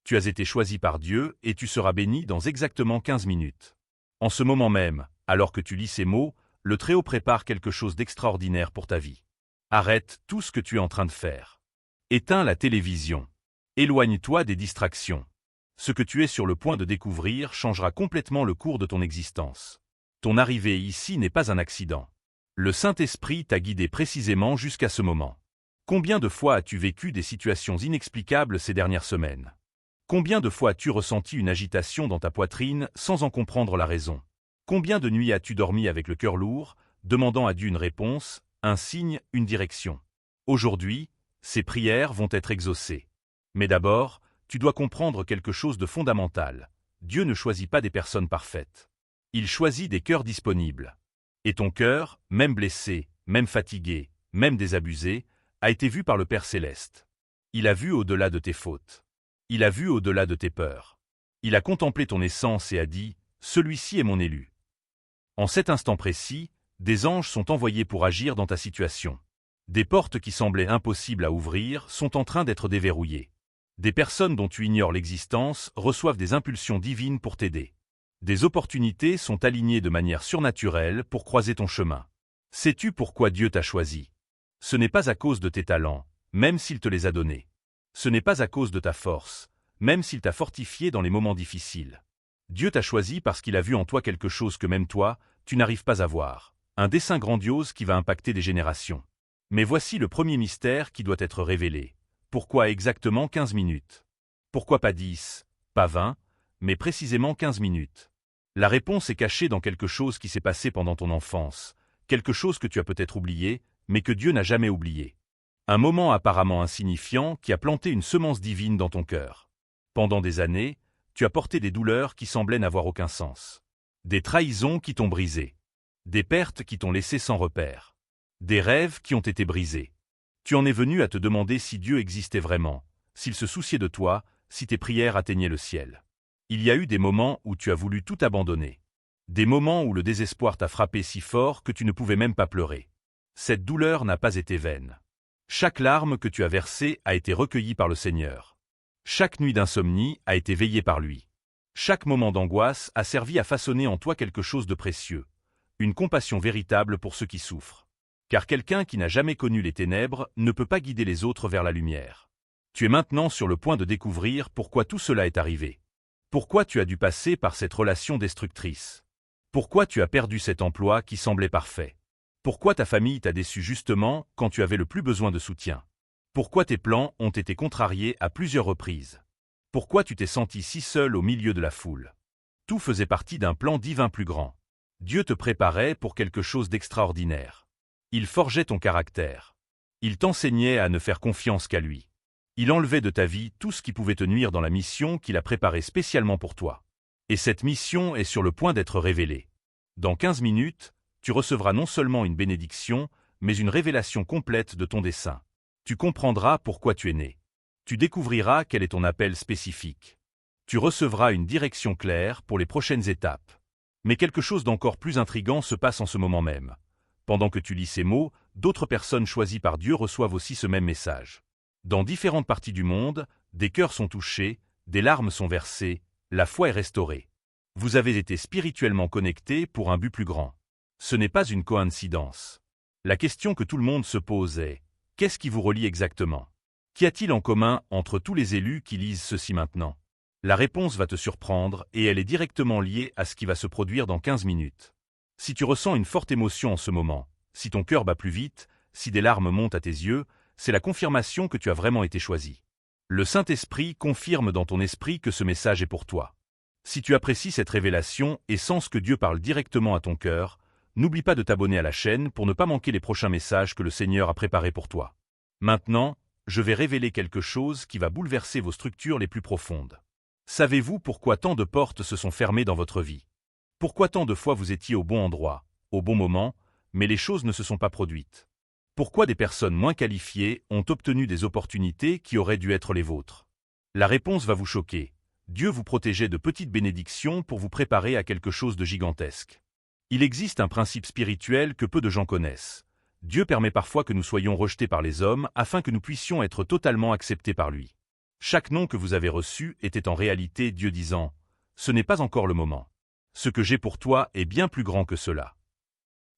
Tu as été choisi par Dieu et tu seras béni dans exactement 15 minutes. En ce moment même, alors que tu lis ces mots, le Très-Haut prépare quelque chose d'extraordinaire pour ta vie. Arrête tout ce que tu es en train de faire. Éteins la télévision. Éloigne-toi des distractions. Ce que tu es sur le point de découvrir changera complètement le cours de ton existence. Ton arrivée ici n'est pas un accident. Le Saint-Esprit t'a guidé précisément jusqu'à ce moment. Combien de fois as-tu vécu des situations inexplicables ces dernières semaines? Combien de fois as-tu ressenti une agitation dans ta poitrine sans en comprendre la raison? Combien de nuits as-tu dormi avec le cœur lourd, demandant à Dieu une réponse, un signe, une direction? Aujourd'hui, ces prières vont être exaucées. Mais d'abord, tu dois comprendre quelque chose de fondamental. Dieu ne choisit pas des personnes parfaites. Il choisit des cœurs disponibles. Et ton cœur, même blessé, même fatigué, même désabusé, a été vu par le Père Céleste. Il a vu au-delà de tes fautes. Il a vu au-delà de tes peurs. Il a contemplé ton essence et a dit, « Celui-ci est mon élu ». En cet instant précis, des anges sont envoyés pour agir dans ta situation. Des portes qui semblaient impossibles à ouvrir sont en train d'être déverrouillées. Des personnes dont tu ignores l'existence reçoivent des impulsions divines pour t'aider. Des opportunités sont alignées de manière surnaturelle pour croiser ton chemin. Sais-tu pourquoi Dieu t'a choisi? Ce n'est pas à cause de tes talents, même s'il te les a donnés. Ce n'est pas à cause de ta force, même s'il t'a fortifié dans les moments difficiles. Dieu t'a choisi parce qu'il a vu en toi quelque chose que même toi, tu n'arrives pas à voir. Un dessein grandiose qui va impacter des générations. Mais voici le premier mystère qui doit être révélé. Pourquoi exactement 15 minutes? Pourquoi pas 10, pas 20, mais précisément 15 minutes? La réponse est cachée dans quelque chose qui s'est passé pendant ton enfance, quelque chose que tu as peut-être oublié, mais que Dieu n'a jamais oublié. Un moment apparemment insignifiant qui a planté une semence divine dans ton cœur. Pendant des années, tu as porté des douleurs qui semblaient n'avoir aucun sens. Des trahisons qui t'ont brisé. Des pertes qui t'ont laissé sans repère. Des rêves qui ont été brisés. Tu en es venu à te demander si Dieu existait vraiment, s'il se souciait de toi, si tes prières atteignaient le ciel. Il y a eu des moments où tu as voulu tout abandonner. Des moments où le désespoir t'a frappé si fort que tu ne pouvais même pas pleurer. Cette douleur n'a pas été vaine. Chaque larme que tu as versée a été recueillie par le Seigneur. Chaque nuit d'insomnie a été veillée par lui. Chaque moment d'angoisse a servi à façonner en toi quelque chose de précieux, une compassion véritable pour ceux qui souffrent. Car quelqu'un qui n'a jamais connu les ténèbres ne peut pas guider les autres vers la lumière. Tu es maintenant sur le point de découvrir pourquoi tout cela est arrivé. Pourquoi tu as dû passer par cette relation destructrice. Pourquoi tu as perdu cet emploi qui semblait parfait. Pourquoi ta famille t'a déçu justement quand tu avais le plus besoin de soutien. Pourquoi tes plans ont été contrariés à plusieurs reprises. Pourquoi tu t'es senti si seul au milieu de la foule. Tout faisait partie d'un plan divin plus grand. Dieu te préparait pour quelque chose d'extraordinaire. Il forgeait ton caractère. Il t'enseignait à ne faire confiance qu'à lui. Il enlevait de ta vie tout ce qui pouvait te nuire dans la mission qu'il a préparée spécialement pour toi. Et cette mission est sur le point d'être révélée. Dans 15 minutes, tu recevras non seulement une bénédiction, mais une révélation complète de ton dessein. Tu comprendras pourquoi tu es né. Tu découvriras quel est ton appel spécifique. Tu recevras une direction claire pour les prochaines étapes. Mais quelque chose d'encore plus intrigant se passe en ce moment même. Pendant que tu lis ces mots, d'autres personnes choisies par Dieu reçoivent aussi ce même message. Dans différentes parties du monde, des cœurs sont touchés, des larmes sont versées, la foi est restaurée. Vous avez été spirituellement connectés pour un but plus grand. Ce n'est pas une coïncidence. La question que tout le monde se pose est, qu'est-ce qui vous relie exactement? Qu'y a-t-il en commun entre tous les élus qui lisent ceci maintenant? La réponse va te surprendre et elle est directement liée à ce qui va se produire dans 15 minutes. Si tu ressens une forte émotion en ce moment, si ton cœur bat plus vite, si des larmes montent à tes yeux, c'est la confirmation que tu as vraiment été choisi. Le Saint-Esprit confirme dans ton esprit que ce message est pour toi. Si tu apprécies cette révélation et sens que Dieu parle directement à ton cœur, n'oublie pas de t'abonner à la chaîne pour ne pas manquer les prochains messages que le Seigneur a préparés pour toi. Maintenant, je vais révéler quelque chose qui va bouleverser vos structures les plus profondes. Savez-vous pourquoi tant de portes se sont fermées dans votre vie? Pourquoi tant de fois vous étiez au bon endroit, au bon moment, mais les choses ne se sont pas produites? Pourquoi des personnes moins qualifiées ont obtenu des opportunités qui auraient dû être les vôtres? La réponse va vous choquer. Dieu vous protégeait de petites bénédictions pour vous préparer à quelque chose de gigantesque. Il existe un principe spirituel que peu de gens connaissent. Dieu permet parfois que nous soyons rejetés par les hommes afin que nous puissions être totalement acceptés par lui. Chaque nom que vous avez reçu était en réalité Dieu disant « Ce n'est pas encore le moment. Ce que j'ai pour toi est bien plus grand que cela. »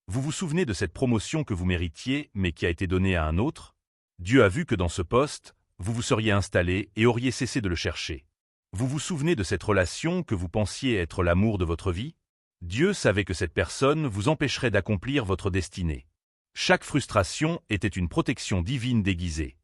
Vous vous souvenez de cette promotion que vous méritiez mais qui a été donnée à un autre? Dieu a vu que dans ce poste, vous vous seriez installé et auriez cessé de le chercher. Vous vous souvenez de cette relation que vous pensiez être l'amour de votre vie? Dieu savait que cette personne vous empêcherait d'accomplir votre destinée. Chaque frustration était une protection divine déguisée.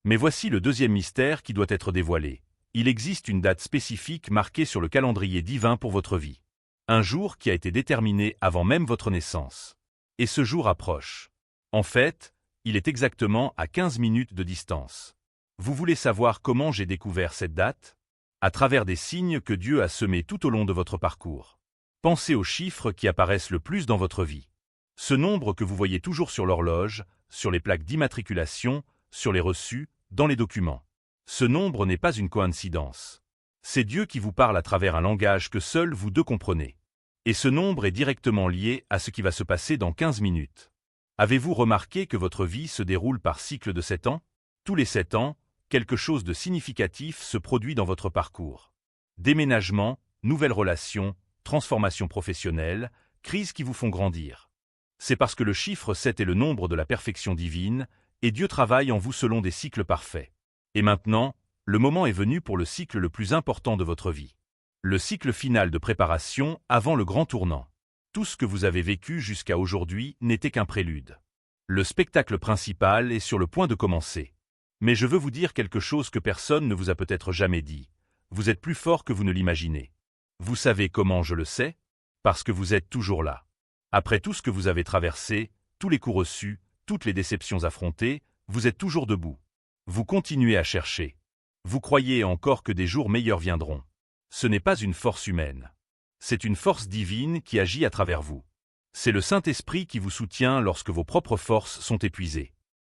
Mais voici le deuxième mystère qui doit être dévoilé. Il existe une date spécifique marquée sur le calendrier divin pour votre vie. Un jour qui a été déterminé avant même votre naissance. Et ce jour approche. En fait, il est exactement à 15 minutes de distance. Vous voulez savoir comment j'ai découvert cette date? À travers des signes que Dieu a semés tout au long de votre parcours. Pensez aux chiffres qui apparaissent le plus dans votre vie. Ce nombre que vous voyez toujours sur l'horloge, sur les plaques d'immatriculation, sur les reçus, dans les documents. Ce nombre n'est pas une coïncidence. C'est Dieu qui vous parle à travers un langage que seuls vous deux comprenez. Et ce nombre est directement lié à ce qui va se passer dans 15 minutes. Avez-vous remarqué que votre vie se déroule par cycle de 7 ans? Tous les 7 ans, quelque chose de significatif se produit dans votre parcours. Déménagement, nouvelles relations, transformation professionnelle, crises qui vous font grandir. C'est parce que le chiffre 7 est le nombre de la perfection divine, et Dieu travaille en vous selon des cycles parfaits. Et maintenant, le moment est venu pour le cycle le plus important de votre vie. Le cycle final de préparation avant le grand tournant. Tout ce que vous avez vécu jusqu'à aujourd'hui n'était qu'un prélude. Le spectacle principal est sur le point de commencer. Mais je veux vous dire quelque chose que personne ne vous a peut-être jamais dit. Vous êtes plus fort que vous ne l'imaginez. Vous savez comment je le sais? Parce que vous êtes toujours là. Après tout ce que vous avez traversé, tous les coups reçus, toutes les déceptions affrontées, vous êtes toujours debout. Vous continuez à chercher. Vous croyez encore que des jours meilleurs viendront. Ce n'est pas une force humaine. C'est une force divine qui agit à travers vous. C'est le Saint-Esprit qui vous soutient lorsque vos propres forces sont épuisées.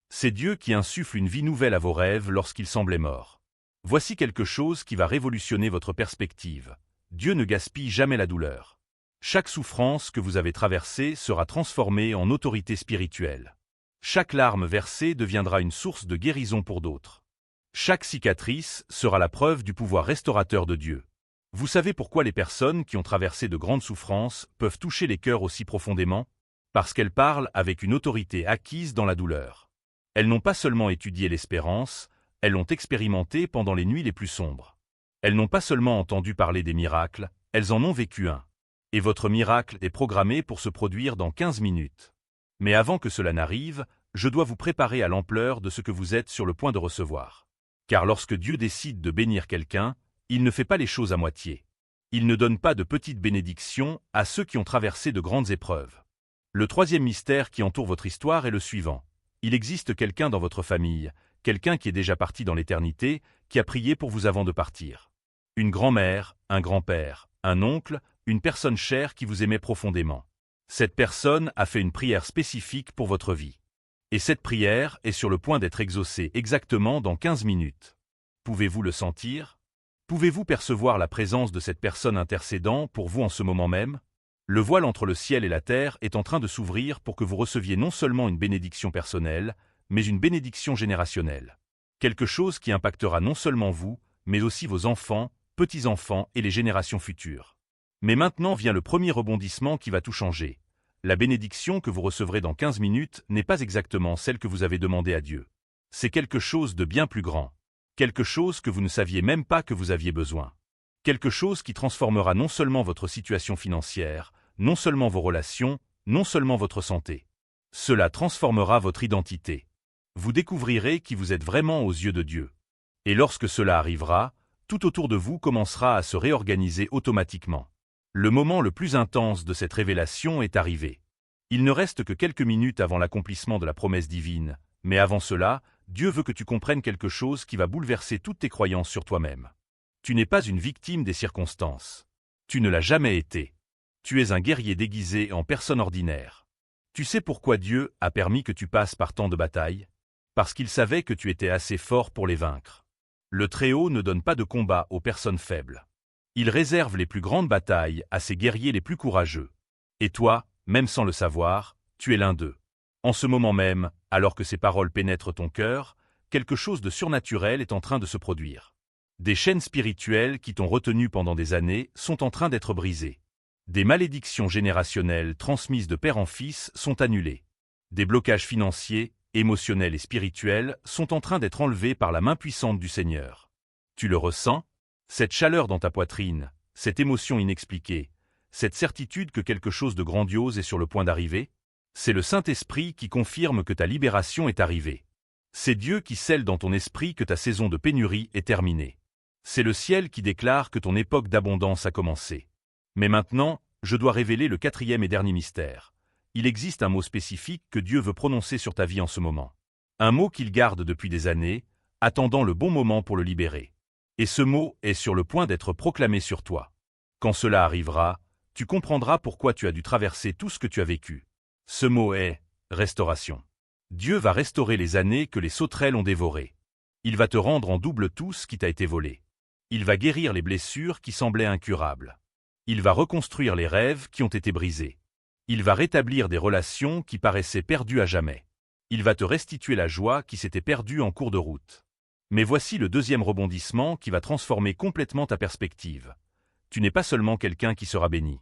C'est Dieu qui insuffle une vie nouvelle à vos rêves lorsqu'ils semblaient morts. Voici quelque chose qui va révolutionner votre perspective. Dieu ne gaspille jamais la douleur. Chaque souffrance que vous avez traversée sera transformée en autorité spirituelle. Chaque larme versée deviendra une source de guérison pour d'autres. Chaque cicatrice sera la preuve du pouvoir restaurateur de Dieu. Vous savez pourquoi les personnes qui ont traversé de grandes souffrances peuvent toucher les cœurs aussi profondément? Parce qu'elles parlent avec une autorité acquise dans la douleur. Elles n'ont pas seulement étudié l'espérance, elles l'ont expérimenté pendant les nuits les plus sombres. Elles n'ont pas seulement entendu parler des miracles, elles en ont vécu un. Et votre miracle est programmé pour se produire dans 15 minutes. Mais avant que cela n'arrive, je dois vous préparer à l'ampleur de ce que vous êtes sur le point de recevoir. Car lorsque Dieu décide de bénir quelqu'un, il ne fait pas les choses à moitié. Il ne donne pas de petites bénédictions à ceux qui ont traversé de grandes épreuves. Le troisième mystère qui entoure votre histoire est le suivant. Il existe quelqu'un dans votre famille, quelqu'un qui est déjà parti dans l'éternité, qui a prié pour vous avant de partir. Une grand-mère, un grand-père, un oncle, une personne chère qui vous aimait profondément. Cette personne a fait une prière spécifique pour votre vie. Et cette prière est sur le point d'être exaucée exactement dans 15 minutes. Pouvez-vous le sentir? Pouvez-vous percevoir la présence de cette personne intercédant pour vous en ce moment même? Le voile entre le ciel et la terre est en train de s'ouvrir pour que vous receviez non seulement une bénédiction personnelle, mais une bénédiction générationnelle. Quelque chose qui impactera non seulement vous, mais aussi vos enfants, petits-enfants et les générations futures. Mais maintenant vient le premier rebondissement qui va tout changer. La bénédiction que vous recevrez dans 15 minutes n'est pas exactement celle que vous avez demandée à Dieu. C'est quelque chose de bien plus grand. Quelque chose que vous ne saviez même pas que vous aviez besoin. Quelque chose qui transformera non seulement votre situation financière, non seulement vos relations, non seulement votre santé. Cela transformera votre identité. Vous découvrirez qui vous êtes vraiment aux yeux de Dieu. Et lorsque cela arrivera, tout autour de vous commencera à se réorganiser automatiquement. Le moment le plus intense de cette révélation est arrivé. Il ne reste que quelques minutes avant l'accomplissement de la promesse divine, mais avant cela, Dieu veut que tu comprennes quelque chose qui va bouleverser toutes tes croyances sur toi-même. Tu n'es pas une victime des circonstances. Tu ne l'as jamais été. Tu es un guerrier déguisé en personne ordinaire. Tu sais pourquoi Dieu a permis que tu passes par tant de batailles? Parce qu'il savait que tu étais assez fort pour les vaincre. Le Très-Haut ne donne pas de combat aux personnes faibles. Il réserve les plus grandes batailles à ses guerriers les plus courageux. Et toi, même sans le savoir, tu es l'un d'eux. En ce moment même, alors que ces paroles pénètrent ton cœur, quelque chose de surnaturel est en train de se produire. Des chaînes spirituelles qui t'ont retenu pendant des années sont en train d'être brisées. Des malédictions générationnelles transmises de père en fils sont annulées. Des blocages financiers, émotionnels et spirituels sont en train d'être enlevés par la main puissante du Seigneur. Tu le ressens? Cette chaleur dans ta poitrine, cette émotion inexpliquée, cette certitude que quelque chose de grandiose est sur le point d'arriver? C'est le Saint-Esprit qui confirme que ta libération est arrivée. C'est Dieu qui scelle dans ton esprit que ta saison de pénurie est terminée. C'est le ciel qui déclare que ton époque d'abondance a commencé. Mais maintenant, je dois révéler le quatrième et dernier mystère. Il existe un mot spécifique que Dieu veut prononcer sur ta vie en ce moment. Un mot qu'il garde depuis des années, attendant le bon moment pour le libérer. Et ce mot est sur le point d'être proclamé sur toi. Quand cela arrivera, tu comprendras pourquoi tu as dû traverser tout ce que tu as vécu. Ce mot est restauration. Dieu va restaurer les années que les sauterelles ont dévorées. Il va te rendre en double tout ce qui t'a été volé. Il va guérir les blessures qui semblaient incurables. Il va reconstruire les rêves qui ont été brisés. Il va rétablir des relations qui paraissaient perdues à jamais. Il va te restituer la joie qui s'était perdue en cours de route. Mais voici le deuxième rebondissement qui va transformer complètement ta perspective. Tu n'es pas seulement quelqu'un qui sera béni.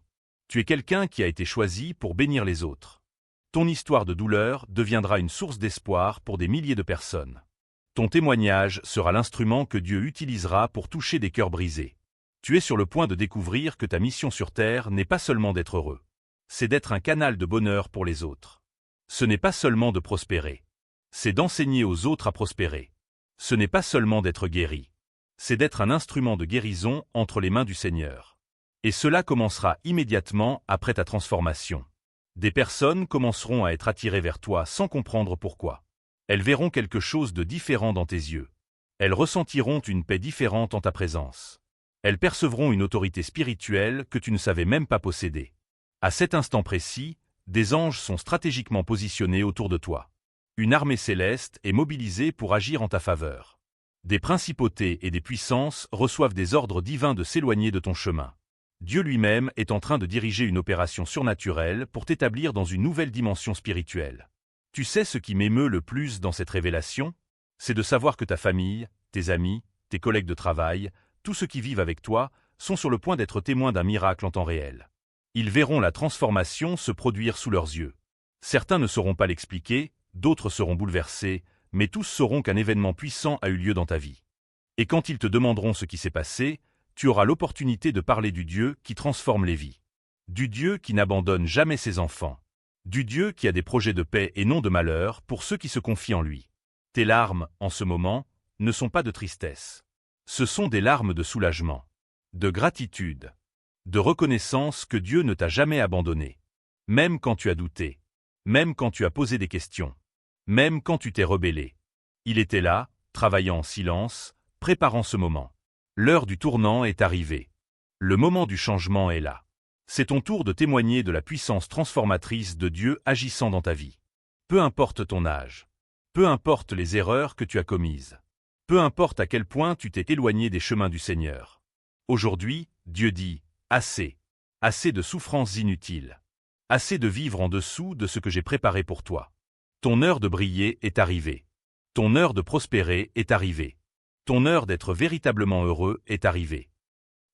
Tu es quelqu'un qui a été choisi pour bénir les autres. Ton histoire de douleur deviendra une source d'espoir pour des milliers de personnes. Ton témoignage sera l'instrument que Dieu utilisera pour toucher des cœurs brisés. Tu es sur le point de découvrir que ta mission sur Terre n'est pas seulement d'être heureux. C'est d'être un canal de bonheur pour les autres. Ce n'est pas seulement de prospérer. C'est d'enseigner aux autres à prospérer. Ce n'est pas seulement d'être guéri. C'est d'être un instrument de guérison entre les mains du Seigneur. Et cela commencera immédiatement après ta transformation. Des personnes commenceront à être attirées vers toi sans comprendre pourquoi. Elles verront quelque chose de différent dans tes yeux. Elles ressentiront une paix différente en ta présence. Elles percevront une autorité spirituelle que tu ne savais même pas posséder. À cet instant précis, des anges sont stratégiquement positionnés autour de toi. Une armée céleste est mobilisée pour agir en ta faveur. Des principautés et des puissances reçoivent des ordres divins de s'éloigner de ton chemin. Dieu lui-même est en train de diriger une opération surnaturelle pour t'établir dans une nouvelle dimension spirituelle. Tu sais ce qui m'émeut le plus dans cette révélation? C'est de savoir que ta famille, tes amis, tes collègues de travail, tous ceux qui vivent avec toi, sont sur le point d'être témoins d'un miracle en temps réel. Ils verront la transformation se produire sous leurs yeux. Certains ne sauront pas l'expliquer, d'autres seront bouleversés, mais tous sauront qu'un événement puissant a eu lieu dans ta vie. Et quand ils te demanderont ce qui s'est passé, tu auras l'opportunité de parler du Dieu qui transforme les vies. Du Dieu qui n'abandonne jamais ses enfants. Du Dieu qui a des projets de paix et non de malheur pour ceux qui se confient en lui. Tes larmes, en ce moment, ne sont pas de tristesse. Ce sont des larmes de soulagement, de gratitude, de reconnaissance que Dieu ne t'a jamais abandonné. Même quand tu as douté, même quand tu as posé des questions, même quand tu t'es rebellé. Il était là, travaillant en silence, préparant ce moment. L'heure du tournant est arrivée. Le moment du changement est là. C'est ton tour de témoigner de la puissance transformatrice de Dieu agissant dans ta vie. Peu importe ton âge. Peu importe les erreurs que tu as commises. Peu importe à quel point tu t'es éloigné des chemins du Seigneur. Aujourd'hui, Dieu dit, assez. Assez de souffrances inutiles. Assez de vivre en dessous de ce que j'ai préparé pour toi. Ton heure de briller est arrivée. Ton heure de prospérer est arrivée. Ton heure d'être véritablement heureux est arrivée.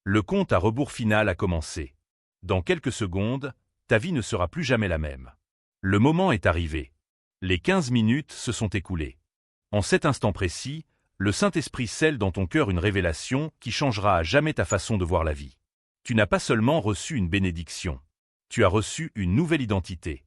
Le compte à rebours final a commencé. Dans quelques secondes, ta vie ne sera plus jamais la même. Le moment est arrivé. Les 15 minutes se sont écoulées. En cet instant précis, le Saint-Esprit scelle dans ton cœur une révélation qui changera à jamais ta façon de voir la vie. Tu n'as pas seulement reçu une bénédiction. Tu as reçu une nouvelle identité.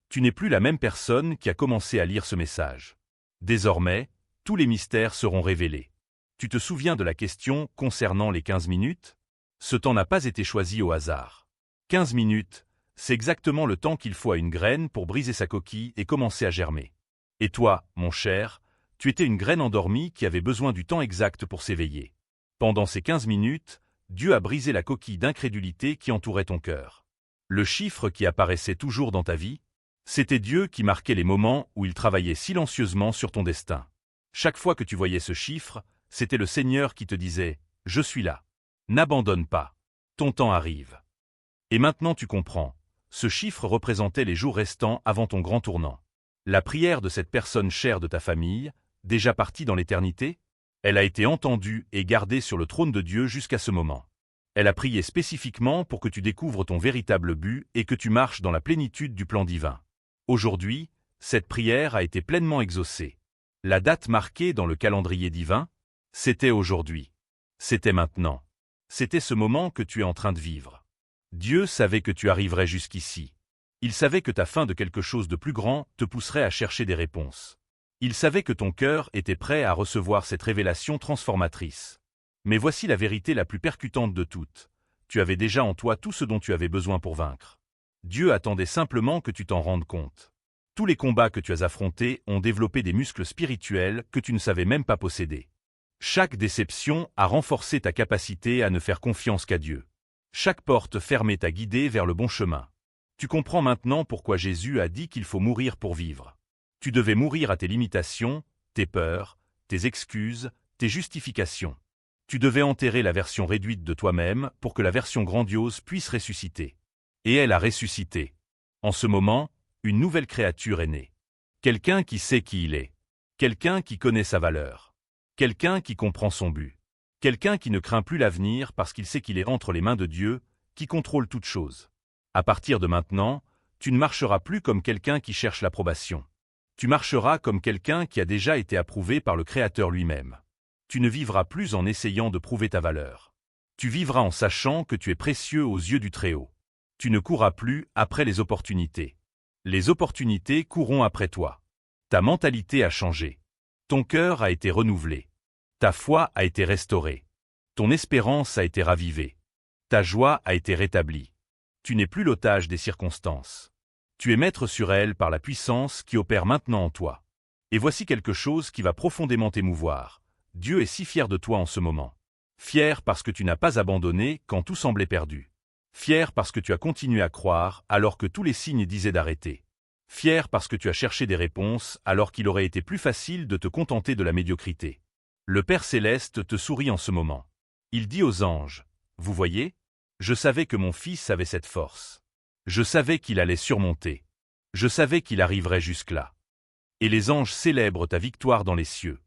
Tu n'es plus la même personne qui a commencé à lire ce message. Désormais, tous les mystères seront révélés. Tu te souviens de la question concernant les 15 minutes? Ce temps n'a pas été choisi au hasard. 15 minutes, c'est exactement le temps qu'il faut à une graine pour briser sa coquille et commencer à germer. Et toi, mon cher, tu étais une graine endormie qui avait besoin du temps exact pour s'éveiller. Pendant ces 15 minutes, Dieu a brisé la coquille d'incrédulité qui entourait ton cœur. Le chiffre qui apparaissait toujours dans ta vie, c'était Dieu qui marquait les moments où il travaillait silencieusement sur ton destin. Chaque fois que tu voyais ce chiffre, c'était le Seigneur qui te disait « Je suis là. N'abandonne pas. Ton temps arrive. » Et maintenant tu comprends, ce chiffre représentait les jours restants avant ton grand tournant. La prière de cette personne chère de ta famille, déjà partie dans l'éternité, Elle a été entendue et gardée sur le trône de Dieu jusqu'à ce moment. Elle a prié spécifiquement pour que tu découvres ton véritable but et que tu marches dans la plénitude du plan divin. Aujourd'hui, cette prière a été pleinement exaucée. La date marquée dans le calendrier divin, c'était aujourd'hui. C'était maintenant. C'était ce moment que tu es en train de vivre. Dieu savait que tu arriverais jusqu'ici. Il savait que ta faim de quelque chose de plus grand te pousserait à chercher des réponses. Il savait que ton cœur était prêt à recevoir cette révélation transformatrice. Mais voici la vérité la plus percutante de toutes. Tu avais déjà en toi tout ce dont tu avais besoin pour vaincre. Dieu attendait simplement que tu t'en rendes compte. Tous les combats que tu as affrontés ont développé des muscles spirituels que tu ne savais même pas posséder. Chaque déception a renforcé ta capacité à ne faire confiance qu'à Dieu. Chaque porte fermée t'a guidé vers le bon chemin. Tu comprends maintenant pourquoi Jésus a dit qu'il faut mourir pour vivre. Tu devais mourir à tes limitations, tes peurs, tes excuses, tes justifications. Tu devais enterrer la version réduite de toi-même pour que la version grandiose puisse ressusciter. Et elle a ressuscité. En ce moment, une nouvelle créature est née. Quelqu'un qui sait qui il est. Quelqu'un qui connaît sa valeur. Quelqu'un qui comprend son but. Quelqu'un qui ne craint plus l'avenir parce qu'il sait qu'il est entre les mains de Dieu, qui contrôle toute chose. À partir de maintenant, tu ne marcheras plus comme quelqu'un qui cherche l'approbation. Tu marcheras comme quelqu'un qui a déjà été approuvé par le Créateur lui-même. Tu ne vivras plus en essayant de prouver ta valeur. Tu vivras en sachant que tu es précieux aux yeux du Très-Haut. Tu ne courras plus après les opportunités. Les opportunités courront après toi. Ta mentalité a changé. Ton cœur a été renouvelé. Ta foi a été restaurée. Ton espérance a été ravivée. Ta joie a été rétablie. Tu n'es plus l'otage des circonstances. Tu es maître sur elles par la puissance qui opère maintenant en toi. Et voici quelque chose qui va profondément t'émouvoir. Dieu est si fier de toi en ce moment. Fier parce que tu n'as pas abandonné quand tout semblait perdu. Fier parce que tu as continué à croire alors que tous les signes disaient d'arrêter. Fier parce que tu as cherché des réponses alors qu'il aurait été plus facile de te contenter de la médiocrité. Le Père Céleste te sourit en ce moment. Il dit aux anges, « Vous voyez ? Je savais que mon fils avait cette force. Je savais qu'il allait surmonter. Je savais qu'il arriverait jusque-là. » Et les anges célèbrent ta victoire dans les cieux.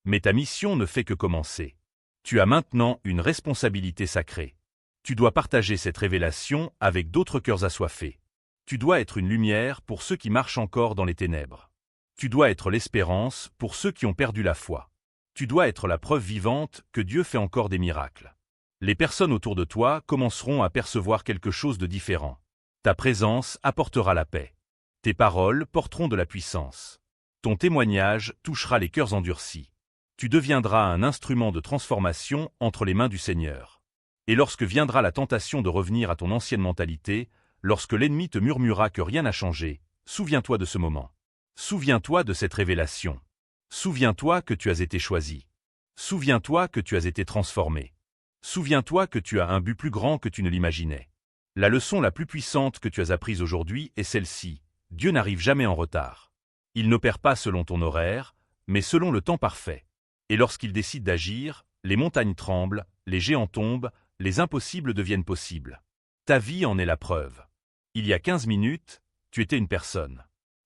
Mais ta mission ne fait que commencer. Tu as maintenant une responsabilité sacrée. Tu dois partager cette révélation avec d'autres cœurs assoiffés. Tu dois être une lumière pour ceux qui marchent encore dans les ténèbres. Tu dois être l'espérance pour ceux qui ont perdu la foi. Tu dois être la preuve vivante que Dieu fait encore des miracles. Les personnes autour de toi commenceront à percevoir quelque chose de différent. Ta présence apportera la paix. Tes paroles porteront de la puissance. Ton témoignage touchera les cœurs endurcis. Tu deviendras un instrument de transformation entre les mains du Seigneur. Et lorsque viendra la tentation de revenir à ton ancienne mentalité, lorsque l'ennemi te murmurera que rien n'a changé, souviens-toi de ce moment. Souviens-toi de cette révélation. Souviens-toi que tu as été choisi. Souviens-toi que tu as été transformé. Souviens-toi que tu as un but plus grand que tu ne l'imaginais. La leçon la plus puissante que tu as apprise aujourd'hui est celle-ci. Dieu n'arrive jamais en retard. Il n'opère pas selon ton horaire, mais selon le temps parfait. Et lorsqu'il décide d'agir, les montagnes tremblent, les géants tombent, les impossibles deviennent possibles. Ta vie en est la preuve. Il y a 15 minutes, tu étais une personne.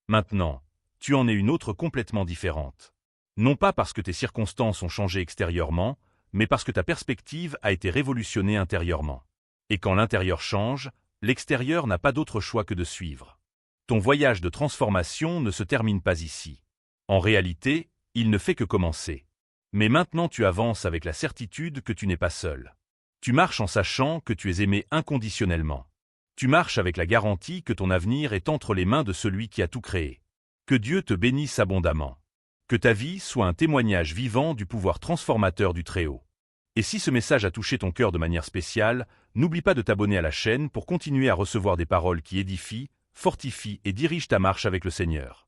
Maintenant, tu en es une autre complètement différente. Non pas parce que tes circonstances ont changé extérieurement, mais parce que ta perspective a été révolutionnée intérieurement. Et quand l'intérieur change, l'extérieur n'a pas d'autre choix que de suivre. Ton voyage de transformation ne se termine pas ici. En réalité, il ne fait que commencer. Mais maintenant tu avances avec la certitude que tu n'es pas seul. Tu marches en sachant que tu es aimé inconditionnellement. Tu marches avec la garantie que ton avenir est entre les mains de celui qui a tout créé. Que Dieu te bénisse abondamment. Que ta vie soit un témoignage vivant du pouvoir transformateur du Très-Haut. Et si ce message a touché ton cœur de manière spéciale, n'oublie pas de t'abonner à la chaîne pour continuer à recevoir des paroles qui édifient, fortifient et dirigent ta marche avec le Seigneur.